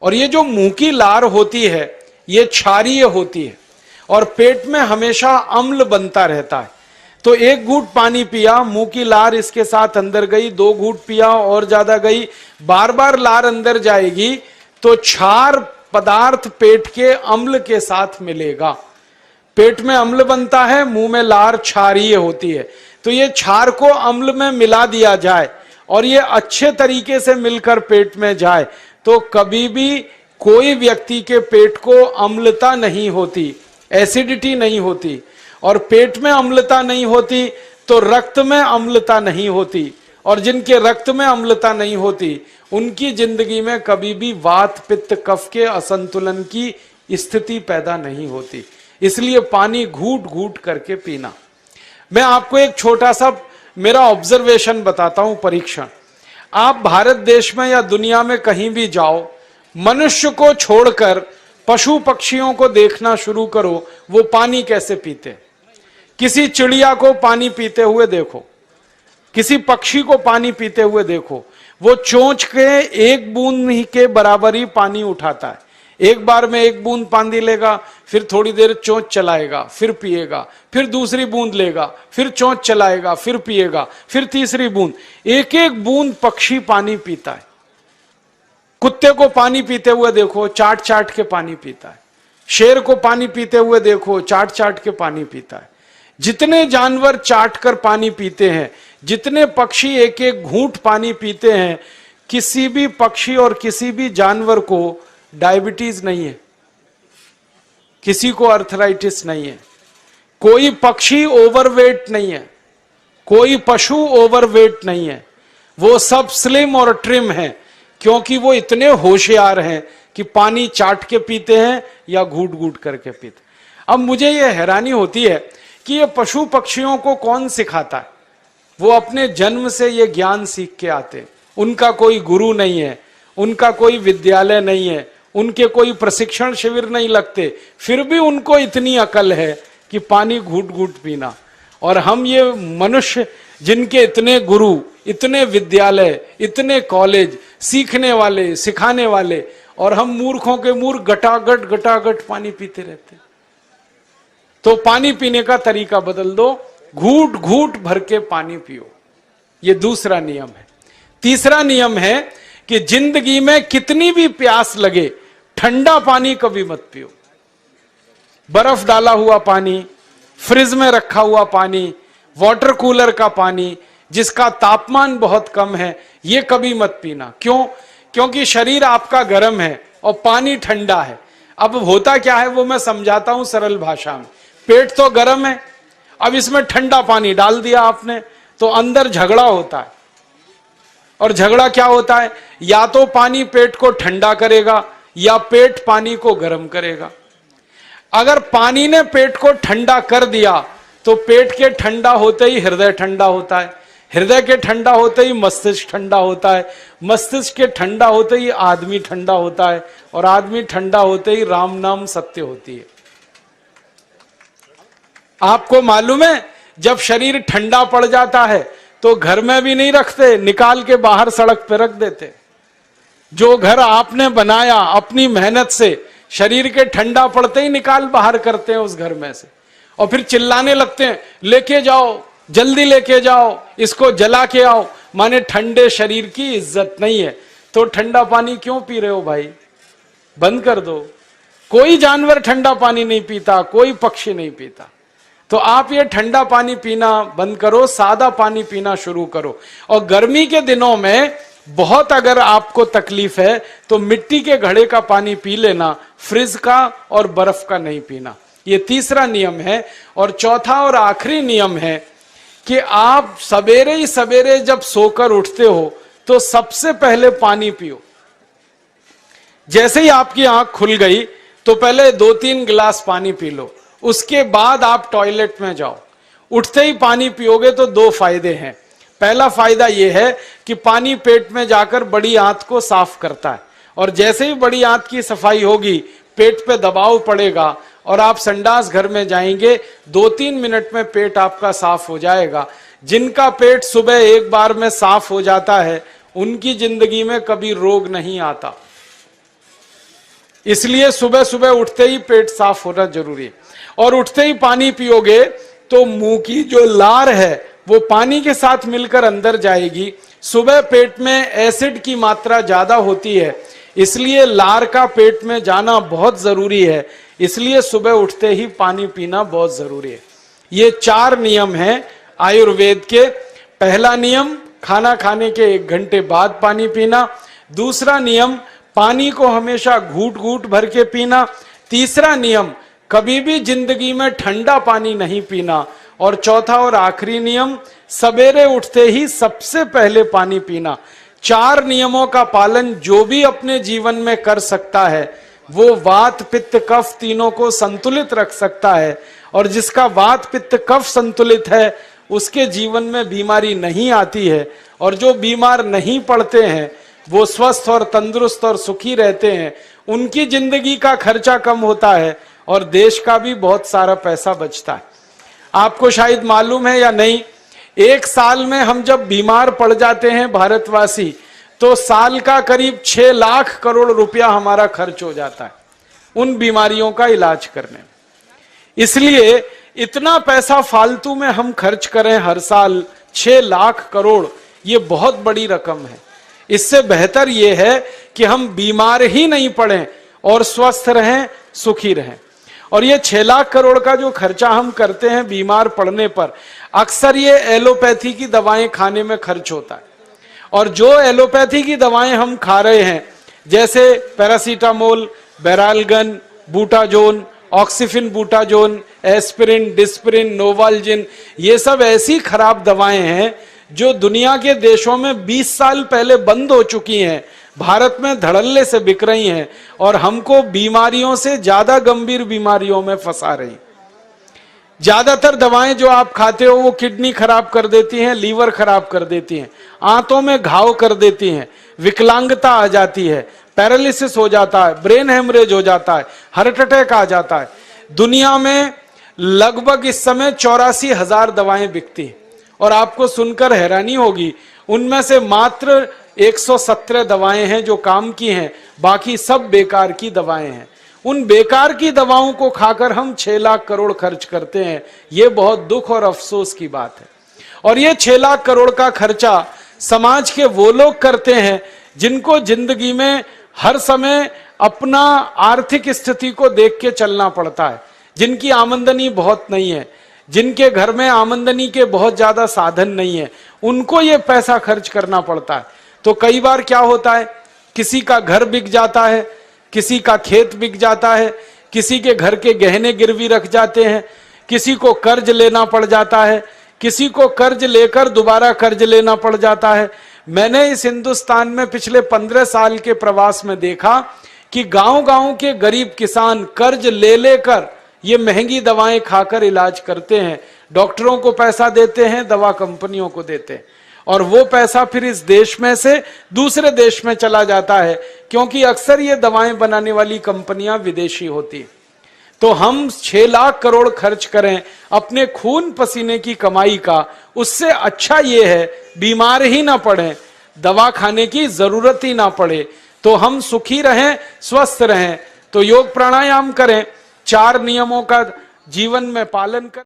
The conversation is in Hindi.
और ये जो मुंह की लार होती है ये क्षारीय होती है और पेट में हमेशा अम्ल बनता रहता है। तो एक घूंट पानी पिया, मुंह की लार इसके साथ अंदर गई, 2 घूंट पिया और ज्यादा गई, बार बार लार अंदर जाएगी तो क्षार पदार्थ पेट के अम्ल के साथ मिलेगा। पेट में अम्ल बनता है, मुंह में लार क्षारीय होती है। तो ये क्षार को अम्ल में मिला दिया जाए और ये अच्छे तरीके से मिलकर पेट में जाए तो कभी भी कोई व्यक्ति के पेट को अम्लता नहीं होती, एसिडिटी नहीं होती। और पेट में अम्लता नहीं होती तो रक्त में अम्लता नहीं होती, और जिनके रक्त में अम्लता नहीं होती उनकी जिंदगी में कभी भी वात पित्त कफ के असंतुलन की स्थिति पैदा नहीं होती। इसलिए पानी घूट घूट करके पीना। मैं आपको एक छोटा सा मेरा ऑब्जर्वेशन बताता हूं, परीक्षण। आप भारत देश में या दुनिया में कहीं भी जाओ, मनुष्य को छोड़कर पशु पक्षियों को देखना शुरू करो, वो पानी कैसे पीते। किसी चिड़िया को पानी पीते हुए देखो, किसी पक्षी को पानी पीते हुए देखो, वो चोंच के 1 बूंद ही के बराबर ही पानी उठाता है। एक बार में 1 बूंद पानी लेगा, फिर थोड़ी देर चोंच चलाएगा, फिर पिएगा, फिर दूसरी बूंद लेगा, फिर चोंच चलाएगा, फिर पिएगा, फिर तीसरी बूंद। एक एक बूंद पक्षी पानी पीता है। कुत्ते को पानी पीते हुए देखो, चाट चाट के पानी पीता है। शेर को पानी पीते हुए देखो, चाट चाट के पानी पीता है। जितने जानवर चाट कर पानी पीते हैं, जितने पक्षी एक एक घूंट पानी पीते हैं, किसी भी पक्षी और किसी भी जानवर को डायबिटीज नहीं है, किसी को अर्थराइटिस नहीं है, कोई पक्षी ओवरवेट नहीं है, कोई पशु ओवरवेट नहीं है। वो सब स्लिम और ट्रिम हैं क्योंकि वो इतने होशियार हैं कि पानी चाट के पीते हैं या घूट घूट करके पीते। अब मुझे ये हैरानी होती है कि ये पशु पक्षियों को कौन सिखाता है। वो अपने जन्म से ये ज्ञान सीख के आते हैं। उनका कोई गुरु नहीं है, उनका कोई विद्यालय नहीं है, उनके कोई प्रशिक्षण शिविर नहीं लगते, फिर भी उनको इतनी अकल है कि पानी घूट घूट पीना। और हम ये मनुष्य जिनके इतने गुरु, इतने विद्यालय, इतने कॉलेज, सीखने वाले, सिखाने वाले, और हम मूर्खों के मूर्ख गटागट पानी पीते रहते। तो पानी पीने का तरीका बदल दो, घूट घूट भर के पानी पियो। ये दूसरा नियम है। तीसरा नियम है कि जिंदगी में कितनी भी प्यास लगे, ठंडा पानी कभी मत पियो। बर्फ डाला हुआ पानी, फ्रिज में रखा हुआ पानी, वाटर कूलर का पानी जिसका तापमान बहुत कम है, ये कभी मत पीना। क्यों? क्योंकि शरीर आपका गर्म है और पानी ठंडा है। अब होता क्या है वो मैं समझाता हूं सरल भाषा में। पेट तो गर्म है, अब इसमें ठंडा पानी डाल दिया आपने तो अंदर झगड़ा होता है। और झगड़ा क्या होता है? या तो पानी पेट को ठंडा करेगा या पेट पानी को गर्म करेगा। अगर पानी ने पेट को ठंडा कर दिया तो पेट के ठंडा होते ही हृदय ठंडा होता है, हृदय के ठंडा होते ही मस्तिष्क ठंडा होता है, मस्तिष्क के ठंडा होते ही आदमी ठंडा होता है, और आदमी ठंडा होते ही राम नाम सत्य होती है। आपको मालूम है जब शरीर ठंडा पड़ जाता है तो घर में भी नहीं रखते, निकाल के बाहर सड़क पे रख देते। जो घर आपने बनाया अपनी मेहनत से, शरीर के ठंडा पड़ते ही निकाल बाहर करते हैं उस घर में से, और फिर चिल्लाने लगते हैं लेके जाओ, जल्दी लेके जाओ, इसको जला के आओ। माने ठंडे शरीर की इज्जत नहीं है। तो ठंडा पानी क्यों पी रहे हो भाई? बंद कर दो। कोई जानवर ठंडा पानी नहीं पीता, कोई पक्षी नहीं पीता। तो आप ये ठंडा पानी पीना बंद करो, सादा पानी पीना शुरू करो। और गर्मी के दिनों में बहुत अगर आपको तकलीफ है तो मिट्टी के घड़े का पानी पी लेना, फ्रिज का और बर्फ का नहीं पीना। ये तीसरा नियम है। और चौथा और आखिरी नियम है कि आप सवेरे ही सवेरे जब सोकर उठते हो तो सबसे पहले पानी पियो। जैसे ही आपकी आंख खुल गई तो पहले 2-3 गिलास पानी पी लो, उसके बाद आप टॉयलेट में जाओ। उठते ही पानी पियोगे तो 2 फायदे हैं। पहला फायदा यह है कि पानी पेट में जाकर बड़ी आंत को साफ करता है, और जैसे ही बड़ी आंत की सफाई होगी पेट पे दबाव पड़ेगा और आप संडास घर में जाएंगे, 2-3 मिनट में पेट आपका साफ हो जाएगा। जिनका पेट सुबह एक बार में साफ हो जाता है उनकी जिंदगी में कभी रोग नहीं आता। इसलिए सुबह सुबह उठते ही पेट साफ होना जरूरी है। और उठते ही पानी पियोगे तो मुंह की जो लार है वो पानी के साथ मिलकर अंदर जाएगी। सुबह पेट में एसिड की मात्रा ज्यादा होती है, इसलिए लार का पेट में जाना बहुत जरूरी है। इसलिए सुबह उठते ही पानी पीना बहुत जरूरी है। ये 4 नियम हैं आयुर्वेद के। पहला नियम, खाना खाने के 1 घंटे बाद पानी पीना। दूसरा नियम, पानी को हमेशा घूट घूट भर के पीना। तीसरा नियम, कभी भी जिंदगी में ठंडा पानी नहीं पीना। और चौथा और आखिरी नियम, सवेरे उठते ही सबसे पहले पानी पीना। 4 नियमों का पालन जो भी अपने जीवन में कर सकता है वो वात पित्त कफ तीनों को संतुलित रख सकता है। और जिसका वात पित्त कफ संतुलित है उसके जीवन में बीमारी नहीं आती है। और जो बीमार नहीं पड़ते हैं वो स्वस्थ और तंदुरुस्त और सुखी रहते हैं। उनकी जिंदगी का खर्चा कम होता है और देश का भी बहुत सारा पैसा बचता है। आपको शायद मालूम है या नहीं, 1 साल में हम जब बीमार पड़ जाते हैं भारतवासी, तो साल का करीब 6 लाख करोड़ रुपया हमारा खर्च हो जाता है उन बीमारियों का इलाज करने में। इसलिए इतना पैसा फालतू में हम खर्च करें हर साल 6 लाख करोड़, ये बहुत बड़ी रकम है। इससे बेहतर यह है कि हम बीमार ही नहीं पड़ें और स्वस्थ रहें, सुखी रहें। और ये 6 लाख करोड़ का जो खर्चा हम करते हैं बीमार पड़ने पर, अक्सर ये एलोपैथी की दवाएं खाने में खर्च होता है। और जो एलोपैथी की दवाएं हम खा रहे हैं, जैसे paracetamol, Baralgan, butazone, oxyphenbutazone, aspirin, Disprin, Novalgin, ये सब ऐसी खराब दवाएं हैं जो दुनिया के देशों में 20 साल पहले बंद हो चुकी हैं, भारत में धड़ल्ले से बिक रही हैं और हमको बीमारियों से ज्यादा गंभीर बीमारियों में फंसा रही। ज्यादातर दवाएं जो आप खाते हो वो किडनी खराब कर देती हैं, लीवर खराब कर देती हैं, आंतों में घाव कर देती हैं, विकलांगता आ जाती है, पैरालिसिस हो जाता है, ब्रेन हेमरेज हो जाता है, हार्ट अटैक आ जाता है। दुनिया में लगभग इस समय 84,000 दवाएं बिकती हैं। और आपको सुनकर हैरानी होगी, उनमें से मात्र 117 दवाएं हैं जो काम की हैं, बाकी सब बेकार की दवाएं हैं। उन बेकार की दवाओं को खाकर हम 6 लाख करोड़ खर्च करते हैं। ये बहुत दुख और अफसोस की बात है। और ये 6 लाख करोड़ का खर्चा समाज के वो लोग करते हैं जिनको जिंदगी में हर समय अपना आर्थिक स्थिति को देख के चलना पड़ता है, जिनकी आमदनी बहुत नहीं है, जिनके घर में आमदनी के बहुत ज्यादा साधन नहीं है, उनको ये पैसा खर्च करना पड़ता है। तो कई बार क्या होता है, किसी का घर बिक जाता है, किसी का खेत बिक जाता है, किसी के घर के गहने गिरवी रख जाते हैं, किसी को कर्ज लेना पड़ जाता है, किसी को कर्ज लेकर दोबारा कर्ज लेना पड़ जाता है। मैंने इस हिंदुस्तान में पिछले 15 साल के प्रवास में देखा कि गांव-गांव के गरीब किसान कर्ज ले लेकर ये महंगी दवाएं खाकर इलाज करते हैं, डॉक्टरों को पैसा देते हैं, दवा कंपनियों को देते हैं, और वो पैसा फिर इस देश में से दूसरे देश में चला जाता है, क्योंकि अक्सर ये दवाएं बनाने वाली कंपनियां विदेशी होती हैं। तो हम 6 लाख करोड़ खर्च करें अपने खून पसीने की कमाई का, उससे अच्छा ये है बीमार ही ना पड़े, दवा खाने की जरूरत ही ना पड़े, तो हम सुखी रहें, स्वस्थ रहें। तो योग प्राणायाम करें, 4 नियमों का जीवन में पालन करें।